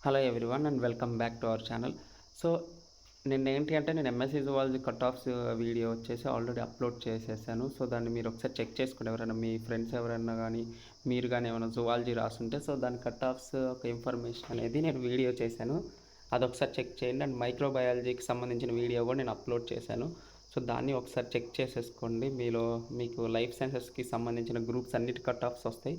Hello everyone and welcome back to our channel. So నేను MSc zoology cut offs video వచ్చేసి already upload చేసేసాను. So దాన్ని మీరు ఒకసారి చెక్ చేసుకోండి. ఎవరైనా మీ ఫ్రెండ్స్ ఎవరైనా కానీ మీరు కానీ ఏమైనా జువాలజీ రాసుంటే సో దాని కట్ ఆఫ్స్ ఒక ఇన్ఫర్మేషన్ అనేది నేను వీడియో చేశాను. అదొకసారి చెక్ చేయండి. అండ్ మైక్రోబయాలజీకి సంబంధించిన వీడియో కూడా నేను అప్లోడ్ చేశాను. సో దాన్ని ఒకసారి చెక్ చేసేసుకోండి. మీకు లైఫ్ సైన్సెస్కి సంబంధించిన గ్రూప్స్ అన్నిటి కట్ ఆఫ్స్ వస్తాయి.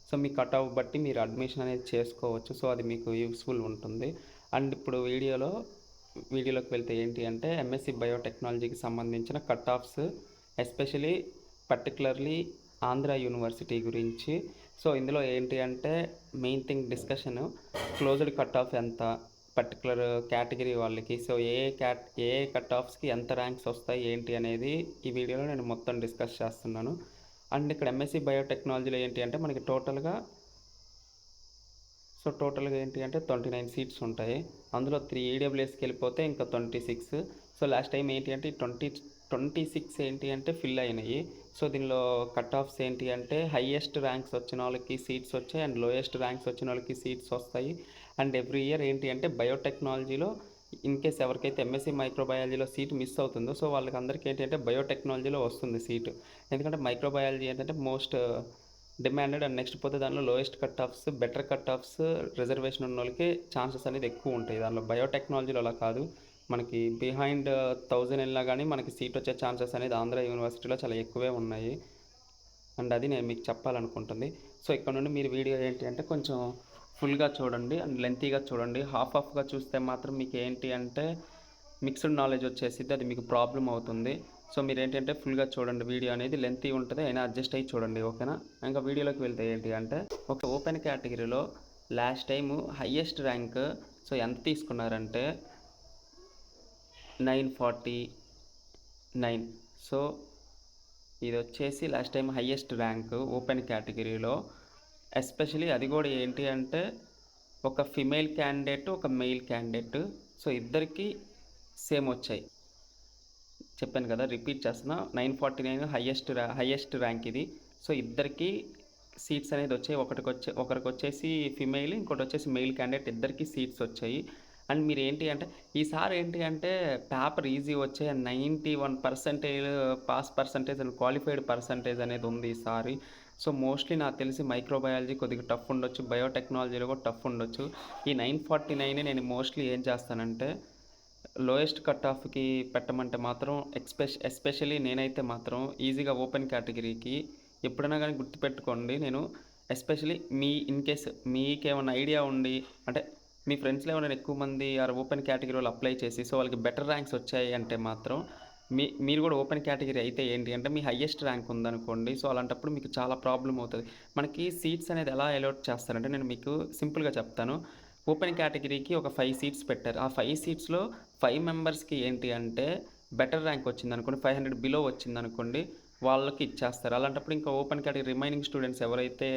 సో మీ కట్ ఆఫ్ బట్టి మీరు అడ్మిషన్ అనేది చేసుకోవచ్చు. సో అది మీకు యూస్ఫుల్ ఉంటుంది. అండ్ ఇప్పుడు వీడియోలోకి వెళ్తే ఏంటి అంటే ఎంఎస్సి బయోటెక్నాలజీకి సంబంధించిన cut offs especially particularly Andhra university గురించి. సో ఇందులో ఏంటి అంటే main thing discussion closed cut off ఎంత పర్టికులర్ కేటగిరీ వాళ్ళకి, సో ఏ కట్ ఆఫ్స్కి ఎంత ర్యాంక్స్ వస్తాయి ఏంటి అనేది ఈ వీడియోలో నేను మొత్తం డిస్కస్ చేస్తున్నాను. అండ్ ఇక్కడ ఎంఎస్సి బయోటెక్నాలజీలో ఏంటి అంటే మనకి టోటల్గా ఏంటి అంటే 29 సీట్స్ ఉంటాయి. అందులో 3 ఈడబ్ల్యూఎస్కి వెళ్ళిపోతే ఇంకా 26. సో లాస్ట్ టైం ఏంటి అంటే 26 ఏంటి అంటే ఫిల్ అయినాయి. సో దీనిలో కట్ ఆఫ్స్ ఏంటి అంటే హైయెస్ట్ ర్యాంక్స్ వచ్చిన వాళ్ళకి సీట్స్ వచ్చాయి అండ్ లోయెస్ట్ ర్యాంక్స్ వచ్చిన వాళ్ళకి సీట్స్ వస్తాయి. అండ్ ఎవ్రీ ఇయర్ ఏంటి అంటే బయోటెక్నాలజీలో ఇన్ కేస్ ఎవరికైతే ఎంఎస్సి మైక్రోబయాలజీలో సీట్ మిస్ అవుతుందో సో వాళ్ళకి అందరికీ ఏంటి అంటే బయోటెక్నాలజీలో వస్తుంది సీటు. ఎందుకంటే మైక్రోబయాలజీ ఏంటంటే మోస్ట్ డిమాండెడ్ అండ్ నెక్స్ట్ పోతే దానిలో lowest cut offs, better cut offs, reservation ఉన్న వాళ్ళకి ఛాన్సెస్ అనేది ఎక్కువ ఉంటాయి. దానిలో బయోటెక్నాలజీలో అలా కాదు. మనకి బిహైండ్ 1000 వెళ్ళినా కానీ మనకి సీట్ వచ్చే ఛాన్సెస్ అనేది ఆంధ్ర యూనివర్సిటీలో చాలా ఎక్కువే ఉన్నాయి. అండ్ అది నేను మీకు చెప్పాలనుకుంటుంది. సో ఇక్కడ నుండి మీరు వీడియో ఏంటి అంటే కొంచెం ఫుల్గా చూడండి అండ్ లెంతీగా చూడండి. హాఫ్గా చూస్తే మాత్రం మీకు ఏంటి అంటే మిక్స్డ్ నాలెడ్జ్ వచ్చేసి అది మీకు ప్రాబ్లం అవుతుంది. సో మీరు ఏంటంటే ఫుల్గా చూడండి. వీడియో అనేది లెంతీ ఉంటుంది, అయినా అడ్జస్ట్ అయ్యి చూడండి, ఓకేనా. ఇంకా వీడియోలోకి వెళ్తే ఏంటి అంటే ఒక ఓపెన్ కేటగిరీలో last time highest rank so ఎంత తీసుకున్నారంటే 949. సో ఇది వచ్చేసి last time highest rank open కేటగిరీలో. ఎస్పెషలీ అది కూడా ఏంటి అంటే ఒక ఫిమేల్ క్యాండిడేట్, ఒక మెయిల్ క్యాండిడేట్, సో ఇద్దరికి సేమ్ వచ్చాయి. చెప్పాను కదా, రిపీట్ చేస్తున్నా, 949 హయ్యెస్ట్ ర్యాంక్ ఇది. సో ఇద్దరికి సీట్స్ అనేది వచ్చాయి. ఒకరికి వచ్చేసి ఫిమేల్, ఇంకోటి వచ్చేసి మెయిల్ క్యాండిడేట్, ఇద్దరికి సీట్స్ వచ్చాయి. అండ్ మీరు ఏంటి అంటే ఈసారి ఏంటి అంటే పేపర్ ఈజీ వచ్చాయి. 91% pass percentage and qualified percentage అనేది ఉంది ఈసారి. సో మోస్ట్లీ నాకు తెలిసి మైక్రోబయాలజీ కొద్దిగా టఫ్ ఉండొచ్చు, బయోటెక్నాలజీలో కూడా టఫ్ ఉండొచ్చు. ఈ 949 నేను మోస్ట్లీ ఏం చేస్తానంటే లోయెస్ట్ కట్ ఆఫ్కి పెట్టమంటే మాత్రం ఎస్పెషలీ నేనైతే మాత్రం ఈజీగా ఓపెన్ కేటగిరీకి ఎప్పుడైనా కానీ గుర్తుపెట్టుకోండి. నేను ఎస్పెషలీ ఇన్ కేస్ మీకేమైనా ఐడియా ఉండి అంటే మీ ఫ్రెండ్స్లో ఏమైనా ఎక్కువ మంది ఓపెన్ కేటగిరీ వాళ్ళు అప్లై చేసి సో వాళ్ళకి బెటర్ ర్యాంక్స్ వచ్చాయి అంటే మాత్రం మీరు కూడా ఓపెన్ కేటగిరీ అయితే ఏంటి అంటే మీ హయ్యెస్ట్ ర్యాంక్ ఉందనుకోండి, సో అలాంటప్పుడు మీకు చాలా ప్రాబ్లం అవుతుంది. మనకి సీట్స్ అనేది ఎలా అలాట్ చేస్తారంటే నేను మీకు సింపుల్గా చెప్తాను. ఓపెన్ కేటగిరీకి ఒక 5 సీట్స్ పెట్టారు. ఆ 5 సీట్స్లో 5 మెంబర్స్కి ఏంటి అంటే బెటర్ ర్యాంక్ వచ్చింది అనుకోండి, 500 బిలో వచ్చింది అనుకోండి, వాళ్ళకి ఇచ్చేస్తారు. అలాంటప్పుడు ఇంకా ఓపెన్ కేటగిరీ రిమైనింగ్ స్టూడెంట్స్ ఎవరైతే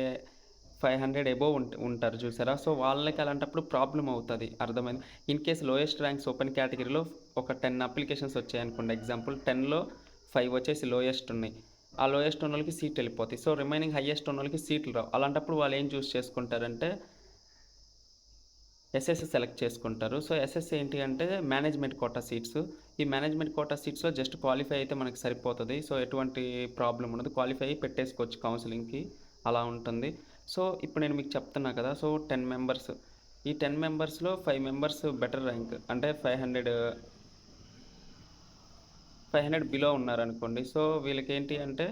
500 అబోవ్ ఉంటారు చూసారా, సో వాళ్ళకి అలాంటప్పుడు ప్రాబ్లం అవుతుంది, అర్థమైంది. In case lowest ranks open కేటగిరీలో ఒక 10 అప్లికేషన్స్ వచ్చాయి అనుకోండి, ఎగ్జాంపుల్ 10లో 5 వచ్చేసి లోయెస్ట్ ఉన్నాయి. ఆ లోయెస్ట్ ఉన్న వాళ్ళకి సీట్ వెళ్ళిపోతాయి. సో రిమైనింగ్ హయ్యెస్ట్ ఉన్న వాళ్ళకి సీట్లు రావు. అలాంటప్పుడు వాళ్ళు ఏం చూస్ చేసుకుంటారంటే ఎస్ఎస్ సెలెక్ట్ చేసుకుంటారు. సో ఎస్ఎస్ ఏంటి అంటే మేనేజ్మెంట్ కోటా సీట్స్. ఈ మేనేజ్మెంట్ కోటా సీట్స్లో జస్ట్ క్వాలిఫై అయితే మనకి సరిపోతుంది. సో ఎటువంటి ప్రాబ్లం ఉండదు, క్వాలిఫై అయ్యి పెట్టేసుకోవచ్చు కౌన్సిలింగ్కి, అలా ఉంటుంది. సో ఇప్పుడు నేను మీకు చెప్తున్నా కదా, సో 10 మెంబర్స్, ఈ 10 మెంబర్స్లో 5 మెంబర్స్ బెటర్ ర్యాంక్ అంటే 500 బిలో ఉన్నారనుకోండి, సో వీళ్ళకి ఏంటి అంటే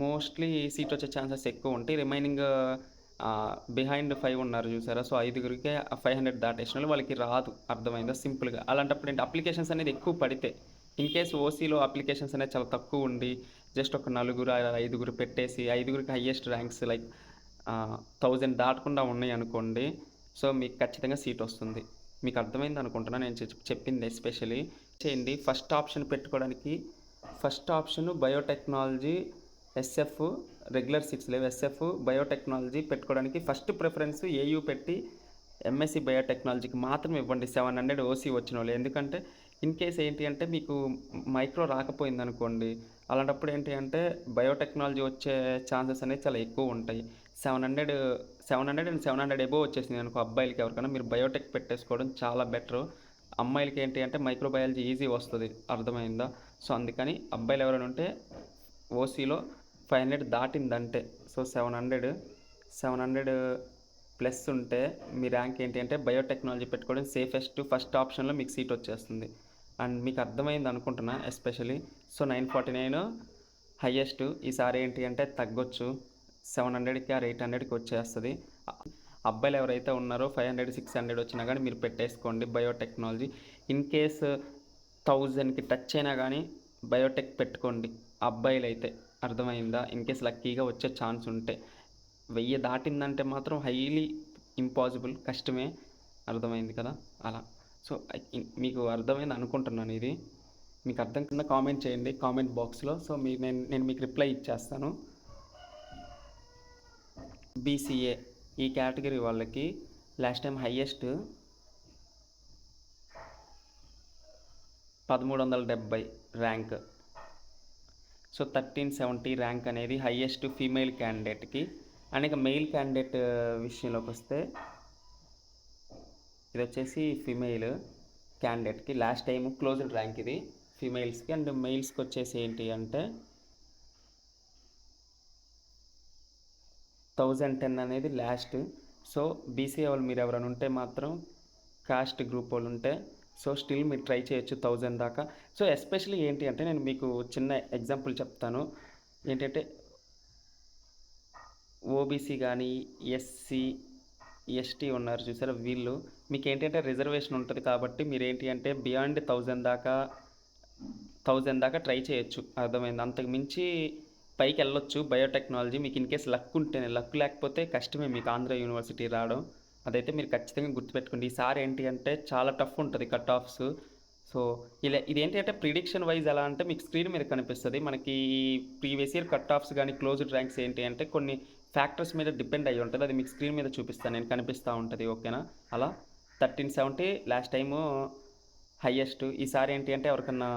మోస్ట్లీ సీట్ వచ్చే ఛాన్సెస్ ఎక్కువ ఉంటాయి. రిమైనింగ్ బిహైండ్ 5 ఉన్నారు చూసారా, సో 5గురికే 500 దాటేసిన వాళ్ళకి రాదు, అర్థమైందా, సింపుల్గా. అలాంటప్పుడు ఏంటి అప్లికేషన్స్ అనేది ఎక్కువ పడితే, ఇన్ కేస్ ఓసీలో అప్లికేషన్స్ అనేది చాలా తక్కువ ఉండి జస్ట్ ఒక 4-5 పెట్టేసి 5గురికి హయ్యెస్ట్ ర్యాంక్స్ లైక్ 1000 దాటకుండా ఉన్నాయి అనుకోండి, సో మీకు ఖచ్చితంగా సీట్ వస్తుంది. మీకు అర్థమైంది అనుకుంటున్నా నేను చెప్పింది. ఎస్పెషలీ చేయండి. ఫస్ట్ ఆప్షన్ పెట్టుకోవడానికి first option biotechnology SF, regular seats లేవు, ఎస్ఎఫ్ బయోటెక్నాలజీ పెట్టుకోవడానికి ఫస్ట్ ప్రిఫరెన్స్ ఏయూ పెట్టి ఎంఎస్సి బయోటెక్నాలజీకి మాత్రం ఇవ్వండి 700 ఓసీ వచ్చిన వాళ్ళు. ఎందుకంటే ఇన్ కేస్ ఏంటి అంటే మీకు మైక్రో రాకపోయింది అనుకోండి, అలాంటప్పుడు ఏంటి అంటే బయోటెక్నాలజీ వచ్చే ఛాన్సెస్ అనేది చాలా ఎక్కువ ఉంటాయి. 700 అండ్ 700 ఎబోవ్ వచ్చేసింది అనుకో అబ్బాయిలకి ఎవరికైనా, మీరు బయోటెక్ పెట్టేసుకోవడం చాలా బెటరు. అమ్మాయిలకి ఏంటి అంటే మైక్రోబయాలజీ ఈజీ వస్తుంది, అర్థమైందా? సో అందుకని అబ్బాయిలు ఎవరైనా ఉంటే ఓసీలో 500 దాటిందంటే, సో 700 ప్లస్ ఉంటే మీ ర్యాంక్ ఏంటి అంటే బయోటెక్నాలజీ పెట్టుకోవడం సేఫెస్ట్, ఫస్ట్ ఆప్షన్లో మీకు సీట్ వచ్చేస్తుంది. అండ్ మీకు అర్థమైంది అనుకుంటున్నా ఎస్పెషలీ. So 949 highest. ఈసారి ఏంటి అంటే తగ్గొచ్చు, 700కి ఆర్ 800కి వచ్చేస్తుంది. అబ్బాయిలు ఎవరైతే ఉన్నారో 500 600 వచ్చినా కానీ మీరు పెట్టేసుకోండి బయోటెక్నాలజీ. ఇన్ కేస్ 1000కి టచ్ అయినా కానీ బయోటెక్ పెట్టుకోండి అబ్బాయిలు అయితే, అర్థమైందా? ఇన్ కేస్ లక్కీగా వచ్చే ఛాన్స్ ఉంటే. 1000 దాటిందంటే మాత్రం హైలీ ఇంపాసిబుల్, కష్టమే, అర్థమైంది కదా? అలా. సో మీకు అర్థమైంది అనుకుంటున్నాను. ఇది మీకు అర్థం కింద కామెంట్ చేయండి కామెంట్ బాక్స్లో. సో నేను మీకు రిప్లై ఇచ్చేస్తాను. బీసీఏ ఈ కేటగిరీ వాళ్ళకి last time highest 1370 rank. So 1370 rank అనేది హయ్యెస్ట్ ఫీమేల్ క్యాండిడేట్కి. అండ్ ఇక మెయిల్ క్యాండిడేట్ విషయంలోకి వస్తే ఇది వచ్చేసి ఫీమేల్ క్యాండిడేట్కి లాస్ట్ టైం క్లోజ్డ్ ర్యాంక్ ఇది ఫీమేల్స్కి. అండ్ మెయిల్స్కి వచ్చేసి ఏంటి అంటే 1010 అనేది లాస్ట్. సో బీసీఏ వాళ్ళు మీరు ఎవరైనా ఉంటే మాత్రం, కాస్ట్ గ్రూప్ వాళ్ళు ఉంటే, సో స్టిల్ మీరు ట్రై చేయొచ్చు 1000 దాకా. సో ఎస్పెషల్లీ ఏంటి అంటే నేను మీకు చిన్న ఎగ్జాంపుల్ చెప్తాను. ఏంటంటే ఓబీసీ కానీ ఎస్సీ ఎస్టీ ఉన్నారు చూసారా, వీళ్ళు మీకు ఏంటంటే రిజర్వేషన్ ఉంటుంది కాబట్టి మీరు ఏంటి అంటే బియాండ్ 1000 దాకా ట్రై చేయొచ్చు, అర్థమైంది? అంతకు మించి పైకి వెళ్ళొచ్చు బయోటెక్నాలజీ. మీకు ఇన్ కేస్ లక్ ఉంటేనే, లక్ లేకపోతే కష్టమే మీకు ఆంధ్ర యూనివర్సిటీ రావడం. అదైతే మీరు ఖచ్చితంగా గుర్తుపెట్టుకోండి. ఈసారి ఏంటి అంటే చాలా టఫ్ ఉంటుంది కట్ ఆఫ్స్. సో ఇదేంటి అంటే ప్రిడిక్షన్ వైజ్ ఎలా అంటే మీకు స్క్రీన్ మీద కనిపిస్తుంది. మనకి ప్రీవియస్ ఇయర్ కట్ ఆఫ్స్ కానీ క్లోజ్డ్ ర్యాంక్స్ ఏంటి అంటే కొన్ని ఫ్యాక్టర్స్ మీద డిపెండ్ అయ్యి ఉంటుంది. అది మీకు స్క్రీన్ మీద చూపిస్తాను నేను, కనిపిస్తూ ఉంటుంది, ఓకేనా? అలా 1370 లాస్ట్ టైము హయ్యెస్ట్. ఈసారి ఏంటి అంటే ఎవరికన్నా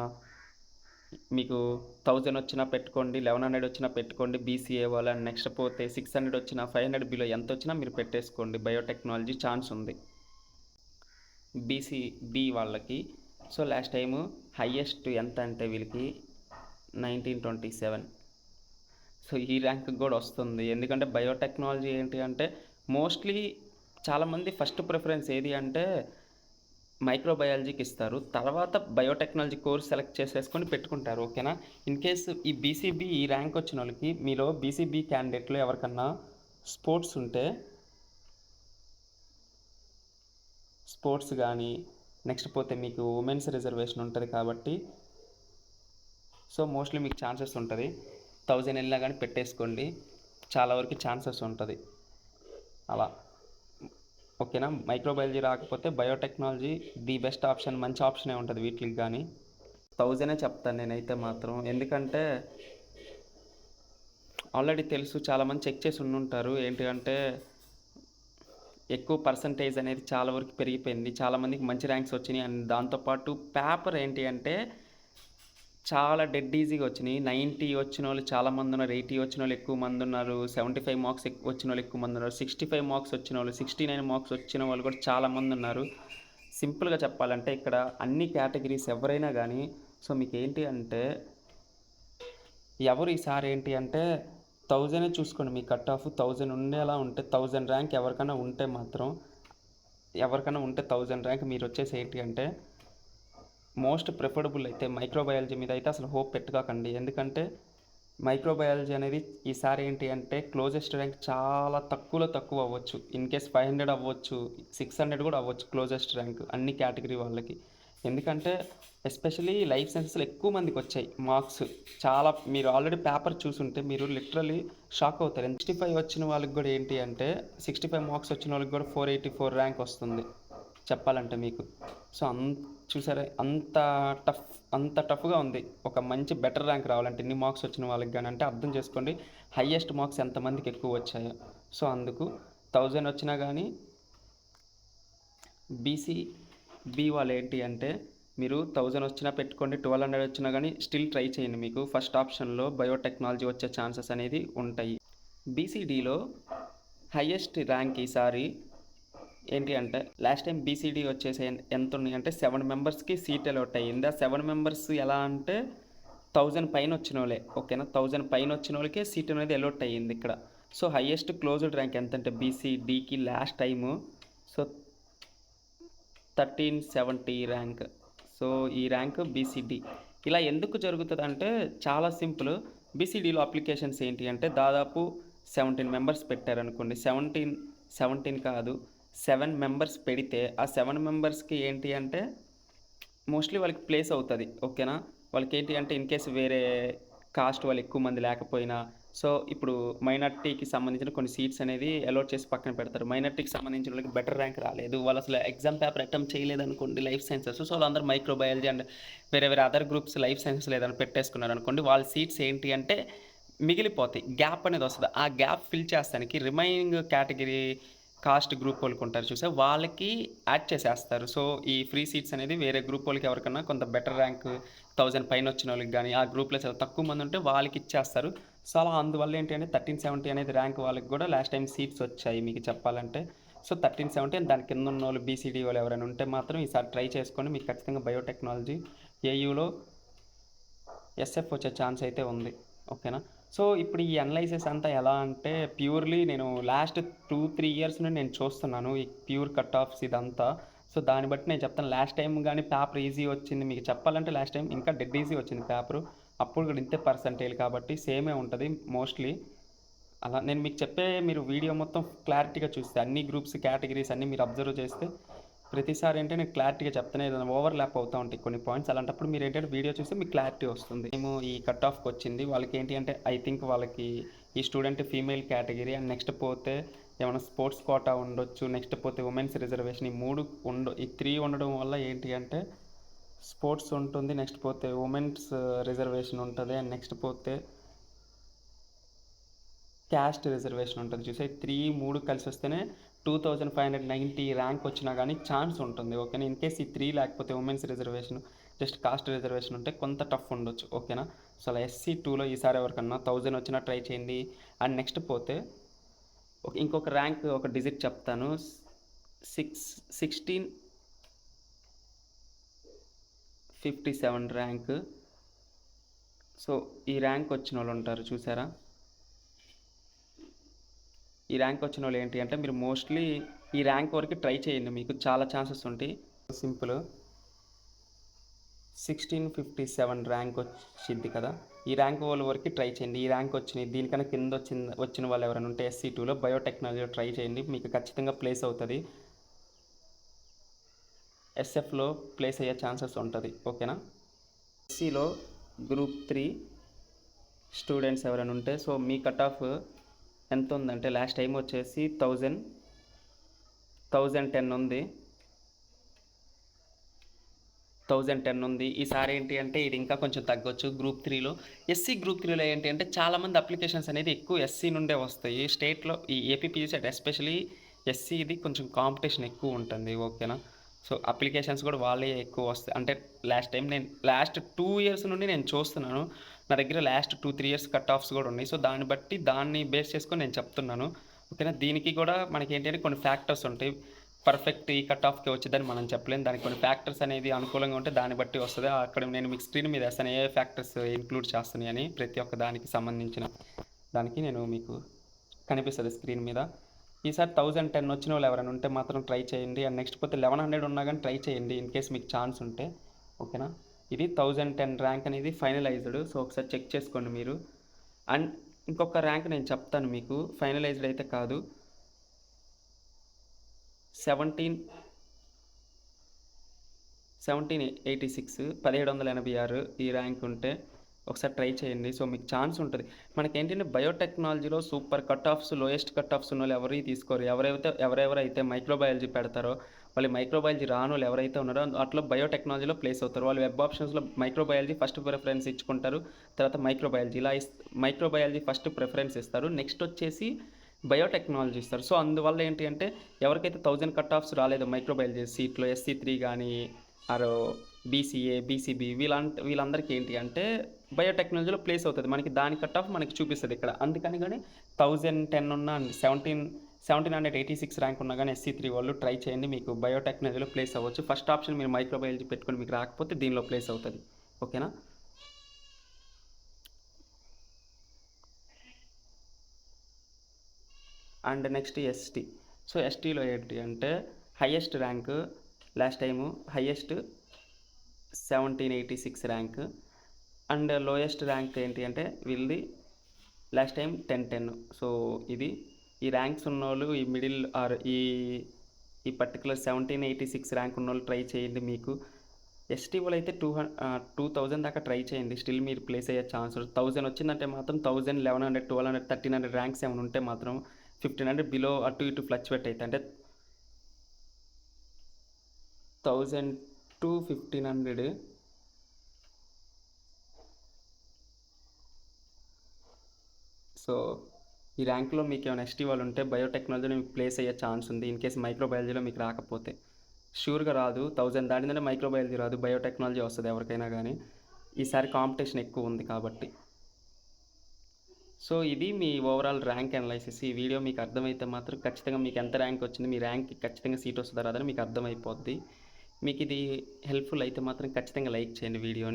మీకు 1000 వచ్చినా పెట్టుకోండి, 1100 వచ్చినా పెట్టుకోండి బీసీఏ వాళ్ళు. అండ్ నెక్స్ట్ పోతే 600 వచ్చినా 500 బిలో ఎంత వచ్చినా మీరు పెట్టేసుకోండి, బయోటెక్నాలజీ ఛాన్స్ ఉంది బీసీబీ వాళ్ళకి. సో లాస్ట్ టైము హయ్యెస్ట్ ఎంత అంటే వీళ్ళకి 1927. సో ఈ ర్యాంక్ కూడా వస్తుంది, ఎందుకంటే బయోటెక్నాలజీ ఏంటి అంటే మోస్ట్లీ చాలామంది ఫస్ట్ ప్రిఫరెన్స్ ఏది అంటే మైక్రోబయాలజీకి ఇస్తారు, తర్వాత బయోటెక్నాలజీ కోర్స్ సెలెక్ట్ చేసేసుకొని పెట్టుకుంటారు, ఓకేనా? ఇన్ కేసు ఈ బీసీబీ ఈ ర్యాంక్ వచ్చిన వాళ్ళకి మీరు బీసీబీ క్యాండిడేట్లో ఎవరికన్నా స్పోర్ట్స్ ఉంటే, స్పోర్ట్స్ కానీ నెక్స్ట్ పోతే మీకు ఉమెన్స్ రిజర్వేషన్ ఉంటుంది కాబట్టి సో మోస్ట్లీ మీకు ఛాన్సెస్ ఉంటుంది. 1000 వెళ్ళినా కానీ పెట్టేసుకోండి, చాలా వరకు ఛాన్సెస్ ఉంటుంది అలా, ఓకేనా? మైక్రోబయాలజీ రాకపోతే బయోటెక్నాలజీ ది బెస్ట్ ఆప్షన్, మంచి ఆప్షనే ఉంటుంది వీటికి. కానీ 1000 చెప్తాను నేనైతే మాత్రం, ఎందుకంటే ఆల్రెడీ తెలుసు చాలామంది చెక్ చేసి ఉండుంటారు. ఏంటి అంటే ఎక్కువ పర్సంటేజ్ అనేది చాలా వరకు పెరిగిపోయింది, చాలామందికి మంచి ర్యాంక్స్ వచ్చినాయి. అండ్ దాంతోపాటు పేపర్ ఏంటి అంటే చాలా డెడ్ ఈజీగా వచ్చినాయి. 90 వచ్చిన వాళ్ళు చాలామంది ఉన్నారు, 80 వచ్చిన వాళ్ళు ఎక్కువ మంది ఉన్నారు, 75 మార్క్స్ వచ్చిన వాళ్ళు ఎక్కువ మంది ఉన్నారు, 65 మార్క్స్ వచ్చిన వాళ్ళు, 69 మార్క్స్ వచ్చిన వాళ్ళు కూడా చాలామంది ఉన్నారు. సింపుల్గా చెప్పాలంటే ఇక్కడ అన్ని కేటగిరీస్ ఎవరైనా కానీ, సో మీకు ఏంటి అంటే ఎవరు ఈసారి ఏంటి అంటే 1000 చూసుకోండి, మీ కట్ ఆఫ్ 1000 ఉండేలా ఉంటే, 1000 ర్యాంక్ ఎవరికైనా ఉంటే మాత్రం, ఎవరికైనా ఉంటే 1000 ర్యాంక్ మీరు వచ్చేసి ఏంటి అంటే మోస్ట్ ప్రిఫరబుల్ అయితే మైక్రోబయాలజీ మీద అయితే అసలు హోప్ పెట్టుకోకండి. ఎందుకంటే మైక్రోబయాలజీ అనేది ఈసారి ఏంటి అంటే క్లోజెస్ట్ ర్యాంక్ చాలా తక్కువ అవ్వచ్చు. ఇన్ కేస్ 500 అవ్వచ్చు, 600 కూడా అవ్వచ్చు క్లోజెస్ట్ ర్యాంక్ అన్ని కేటగిరీ వాళ్ళకి. ఎందుకంటే ఎస్పెషలీ లైఫ్ సైన్సెస్లో ఎక్కువ మందికి వచ్చాయి మార్క్స్ చాలా. మీరు ఆల్రెడీ పేపర్ చూసుంటే మీరు లిటరలీ షాక్ అవుతారు. 65 వచ్చిన వాళ్ళకి కూడా ఏంటి అంటే 65 మార్క్స్ వచ్చిన వాళ్ళకి కూడా 484 ర్యాంక్ వస్తుంది చెప్పాలంటే మీకు. సో చూసారా అంత టఫ్గా ఉంది ఒక మంచి బెటర్ ర్యాంక్ రావాలంటే, ఎన్ని మార్క్స్ వచ్చిన వాళ్ళకి కానీ అంటే అర్థం చేసుకోండి హయ్యెస్ట్ మార్క్స్ ఎంతమందికి ఎక్కువ వచ్చాయో. సో అందుకు 1000 వచ్చినా కానీ బీసీబీ వాళ్ళు ఏంటి అంటే మీరు 1000 వచ్చినా పెట్టుకోండి, 1200 వచ్చినా కానీ స్టిల్ ట్రై చేయండి, మీకు ఫస్ట్ ఆప్షన్లో బయోటెక్నాలజీ వచ్చే ఛాన్సెస్ అనేది ఉంటాయి. బీసీడీలో హైయెస్ట్ ర్యాంక్ ఈసారి ఏంటి అంటే లాస్ట్ టైం బీసీడీ వచ్చేసి ఎంత ఉన్నాయి అంటే 7 మెంబర్స్కి సీట్ అలాట్ అయ్యింది. ఆ 7 మెంబర్స్ ఎలా అంటే 1000 పైన వచ్చిన వాళ్ళే, ఓకేనా. 1000 పైన వచ్చిన వాళ్ళకే సీట్ అనేది అలాట్ అయ్యింది ఇక్కడ. సో హైయెస్ట్ క్లోజ్డ్ ర్యాంక్ ఎంత అంటే బీసీడీకి last time so 1370 rank. So ఈ ర్యాంక్ బీసీడీ. ఇలా ఎందుకు జరుగుతుంది అంటే చాలా సింపుల్. బీసీడీలో అప్లికేషన్స్ ఏంటి అంటే దాదాపు 17 మెంబర్స్ పెట్టారనుకోండి. 17 కాదు, 7 మెంబర్స్ పెడితే ఆ 7 మెంబర్స్కి ఏంటి అంటే మోస్ట్లీ వాళ్ళకి ప్లేస్ అవుతుంది, ఓకేనా. వాళ్ళకి ఏంటి అంటే ఇన్ కేసు వేరే కాస్ట్ వాళ్ళు ఎక్కువ మంది లేకపోయినా, సో ఇప్పుడు మైనార్టీకి సంబంధించిన కొన్ని సీట్స్ అనేది అలాట్ చేసి పక్కన పెడతారు. మైనార్టీకి సంబంధించిన వాళ్ళకి బెటర్ ర్యాంక్ రాలేదు, వాళ్ళు అసలు ఎగ్జామ్ పేపర్ అటెంప్ట్ చేయలేదు అనుకోండి లైఫ్ సైన్సెస్, సో వాళ్ళందరూ మైక్రోబయాలజీ అండ్ వేరే వేరే అదర్ గ్రూప్స్ లైఫ్ సైన్సెస్ లేదని పెట్టేసుకున్నారు అనుకోండి. వాళ్ళ సీట్స్ ఏంటి అంటే మిగిలిపోతాయి, గ్యాప్ అనేది వస్తుంది. ఆ గ్యాప్ ఫిల్ చేస్తానికి రిమైనింగ్ కేటగిరీ కాస్ట్ గ్రూప్ వాళ్ళకి ఉంటారు చూసా, వాళ్ళకి యాడ్ చేసేస్తారు. సో ఈ ఫ్రీ సీట్స్ అనేది వేరే గ్రూప్ వాళ్ళకి ఎవరికన్నా కొంత బెటర్ ర్యాంక్ 1000 పైన వచ్చిన వాళ్ళకి కానీ ఆ గ్రూప్లో చాలా తక్కువ మంది ఉంటే వాళ్ళకి ఇచ్చేస్తారు. సో అలా అందువల్ల ఏంటి అంటే 1370 అనేది ర్యాంక్ వాళ్ళకి కూడా లాస్ట్ టైం సీట్స్ వచ్చాయి మీకు చెప్పాలంటే. సో 1370 దాని కింద ఉన్న వాళ్ళు బీసీడీ వాళ్ళు ఎవరైనా ఉంటే మాత్రం ఈసారి ట్రై చేసుకొని మీకు ఖచ్చితంగా బయోటెక్నాలజీ ఏయూలో ఎస్ఎఫ్ వచ్చే ఛాన్స్ అయితే ఉంది, ఓకేనా. సో ఇప్పుడు ఈ అనలైసిస్ అంతా ఎలా అంటే ప్యూర్లీ నేను లాస్ట్ 2-3 ఇయర్స్ నుండి నేను చూస్తున్నాను ఈ ప్యూర్ కట్ ఆఫ్స్ ఇదంతా. సో దాన్ని బట్టి నేను చెప్తాను. లాస్ట్ టైం కానీ పేపర్ ఈజీ వచ్చింది మీకు చెప్పాలంటే, లాస్ట్ టైం ఇంకా డెడ్ ఈజీ వచ్చింది పేపరు. అప్పుడు కూడా ఇంతే పర్సంటేజ్ కాబట్టి సేమే ఉంటుంది మోస్ట్లీ. అలా నేను మీకు చెప్పే మీరు వీడియో మొత్తం క్లారిటీగా చూస్తే అన్ని గ్రూప్స్ కేటగిరీస్ అన్నీ మీరు అబ్జర్వ్ చేస్తే ప్రతిసారి ఏంటంటే నేను క్లారిటీగా చెప్తాను, ఏదైనా ఓవర్లాప్ అవుతూ ఉంటాయి కొన్ని పాయింట్స్. అలాంటప్పుడు మీరు ఏంటంటే వీడియో చూస్తే మీకు క్లారిటీ వస్తుంది. మేము ఈ కట్ ఆఫ్కి వచ్చింది వాళ్ళకి ఏంటి అంటే ఐ థింక్ వాళ్ళకి ఈ student female category and next పోతే ఏమైనా స్పోర్ట్స్ కోటా ఉండొచ్చు, నెక్స్ట్ పోతే ఉమెన్స్ రిజర్వేషన్, ఈ 3 ఉండడం వల్ల ఏంటి అంటే స్పోర్ట్స్ ఉంటుంది, నెక్స్ట్ పోతే ఉమెన్స్ రిజర్వేషన్ ఉంటుంది, అండ్ నెక్స్ట్ పోతే క్యాస్ట్ రిజర్వేషన్ ఉంటుంది చూసే. 3 కలిసి వస్తేనే 2590 ర్యాంక్ వచ్చినా కానీ ఛాన్స్ ఉంటుంది, ఓకేనా. ఇన్ కేస్ ఈ 3 లేకపోతే women's reservation just cost reservation ఉంటే కొంత టఫ్ ఉండొచ్చు, ఓకేనా. సో అలా SC2లో ఈసారి ఎవరికన్నా 1000 వచ్చినా ట్రై చేయండి. అండ్ నెక్స్ట్ పోతే ఇంకొక ర్యాంక్ ఒక డిజిట్ చెప్తాను, 1657 ర్యాంక్. సో ఈ ర్యాంక్ వచ్చిన వాళ్ళు ఉంటారు చూసారా. ఈ ర్యాంక్ వచ్చిన వాళ్ళు ఏంటి అంటే మీరు మోస్ట్లీ ఈ ర్యాంక్ వరకు ట్రై చేయండి, మీకు చాలా ఛాన్సెస్ ఉంటాయి. సింపుల్ 1657 ర్యాంక్ వచ్చింది కదా, ఈ ర్యాంక్ వాళ్ళ వరకు ట్రై చేయండి. ఈ ర్యాంక్ వచ్చినాయి దీనికన్నా కింద వచ్చిన వాళ్ళు ఎవరైనా ఉంటే SC2లో బయోటెక్నాలజీలో ట్రై చేయండి, మీకు ఖచ్చితంగా ప్లేస్ అవుతుంది. ఎస్ఎఫ్లో ప్లేస్ అయ్యే ఛాన్సెస్ ఉంటుంది, ఓకేనా. SCలో గ్రూప్ 3 స్టూడెంట్స్ ఎవరైనా ఉంటే సో మీ కట్ ఆఫ్ ఎంత ఉందంటే లాస్ట్ టైం వచ్చేసి 1010 ఉంది, 1010 ఉంది. ఈసారి ఏంటి అంటే ఇది ఇంకా కొంచెం తగ్గొచ్చు గ్రూప్ 3లో. గ్రూప్ 3లో ఏంటి అంటే చాలామంది అప్లికేషన్స్ అనేది ఎక్కువ SC నుండే వస్తాయి స్టేట్లో. ఈ ఏపీపీఎస్సీ ఎస్పెషలీ SC ఇది కొంచెం కాంపిటీషన్ ఎక్కువ ఉంటుంది, ఓకేనా. సో అప్లికేషన్స్ కూడా వాళ్ళే ఎక్కువ వస్తాయి. అంటే లాస్ట్ 2 ఇయర్స్ నుండి నేను చూస్తున్నాను, నా దగ్గర లాస్ట్ 2-3 ఇయర్స్ కట్ ఆఫ్స్ కూడా ఉన్నాయి. సో దాన్ని బేస్ చేసుకొని నేను చెప్తున్నాను, ఓకేనా. దీనికి కూడా మనకి ఏంటంటే కొన్ని ఫ్యాక్టర్స్ ఉంటాయి. పర్ఫెక్ట్ ఈ కట్ ఆఫ్కి వచ్చిందని మనం చెప్పలేము, దానికి కొన్ని ఫ్యాక్టర్స్ అనేది అనుకూలంగా ఉంటే దాన్ని బట్టి వస్తుంది. అక్కడ నేను మీకు స్క్రీన్ మీద వేస్తాను ఏ ఫ్యాక్టర్స్ ఇంక్లూడ్ చేస్తున్నాయి అని, ప్రతి ఒక్క దానికి సంబంధించిన దానికి నేను మీకు కనిపిస్తుంది స్క్రీన్ మీద. ఈసారి 1010 వచ్చిన వాళ్ళు ఎవరైనా ఉంటే మాత్రం ట్రై చేయండి. అండ్ నెక్స్ట్ పోతే 1100 ఉన్నా కానీ ట్రై చేయండి ఇన్ కేస్ మీకు ఛాన్స్ ఉంటే, ఓకేనా. ఇది 1010 ర్యాంక్ అనేది ఫైనలైజ్డ్, సో ఒకసారి చెక్ చేసుకోండి మీరు. అండ్ ఇంకొక ర్యాంక్ నేను చెప్తాను మీకు, ఫైనలైజ్డ్ అయితే కాదు, 1786 1786 ఈ ర్యాంక్ ఉంటే ఒకసారి ట్రై చేయండి. సో మీకు ఛాన్స్ ఉంటుంది. మనకేంటంటే బయోటెక్నాలజీలో super cut offs lowest cut offs ఉన్న వాళ్ళు ఎవరు తీసుకోరు. ఎవరెవరైతే మైక్రోబయాలజీ పెడతారో వాళ్ళు బయోటెక్నాలజీ రాను వాళ్ళు ఎవరైతే ఉన్నారో అట్లా బయోటెక్నాలజీలో ప్లేస్ అవుతారు. వాళ్ళు వెబ్ ఆప్షన్స్లో మైక్రోబయాలజీ ఫస్ట్ ప్రిఫరెన్స్ ఇచ్చుకుంటారు, తర్వాత మైక్రోబయాలజీ ఫస్ట్ ప్రిఫరెన్స్ ఇస్తారు, నెక్స్ట్ వచ్చేసి బయోటెక్నాలజీ ఇస్తారు. సో అందువల్ల ఏంటి అంటే ఎవరికైతే 1000 కట్ ఆఫ్స్ రాలేదో మైక్రోబయాలజీ సీట్లో SC3 కానీ ఆరో BCA BCB వీళ్ళందరికీ ఏంటి అంటే బయోటెక్నాలజీలో ప్లేస్ అవుతుంది. మనకి దాని కట్ ఆఫ్ మనకి చూపిస్తుంది ఇక్కడ. అందుకని కానీ 1010 ఉన్న 1786 ర్యాంక్ ఉన్నా కానీ SC3 వాళ్ళు ట్రై చేయండి, మీకు బయోటెక్నాలజీలో ప్లేస్ అవ్వచ్చు. ఫస్ట్ ఆప్షన్ మీరు మైక్రోబయాలజీ పెట్టుకొని మీకు రాకపోతే దీనిలో ప్లేస్ అవుతుంది. ఓకేనా? And next ST. సో STలో ఏంటి అంటే highest rank last time highest 1786 rank, and lowest rank ఏంటి అంటే వీళ్ళది లాస్ట్ టైం 1010. సో ఇది ఈ ర్యాంక్స్ ఉన్నోళ్ళు ఈ మిడిల్ ఆర్ ఈ పర్టికులర్ 1786 ర్యాంక్ ఉన్నోళ్ళు ట్రై చేయండి. మీకు ST వాళ్ళు అయితే 2000 దాకా ట్రై చేయండి, స్టిల్ మీరు ప్లేస్ అయ్యే ఛాన్స్. 1000 వచ్చిందంటే మాత్రం 1000, 1100, 1200, 1300 ర్యాంక్స్ ఏమైనా ఉంటే మాత్రం 1500 బిలో అటు ఇటు ఫ్లక్చువేట్ అవుతాయి. అంటే 1000 to 1500. సో ఈ ర్యాంక్లో మీకు ఏమైనా ST వాళ్ళు ఉంటే బయోటెక్నాలజీలో మీకు ప్లేస్ అయ్యే ఛాన్స్ ఉంది. ఇన్ కేసు మైక్రోబయాలజీలో మీకు రాకపోతే, షూర్గా రాదు. 1000 దాటిందంటే మైక్రోబయాలజీ రాదు, బయోటెక్నాలజీ వస్తుంది ఎవరికైనా కానీ. ఈసారి కాంపిటీషన్ ఎక్కువ ఉంది కాబట్టి. సో ఇది మీ ఓవరాల్ ర్యాంక్ అనాలైసిస్. ఈ వీడియో మీకు అర్థమైతే మాత్రం ఖచ్చితంగా మీకు ఎంత ర్యాంక్ వచ్చింది, మీ ర్యాంక్కి ఖచ్చితంగా సీట్ వస్తుందా రాదని మీకు అర్థమైపోద్ది. మీకు ఇది హెల్ప్ఫుల్ అయితే మాత్రం ఖచ్చితంగా లైక్ చేయండి వీడియోని.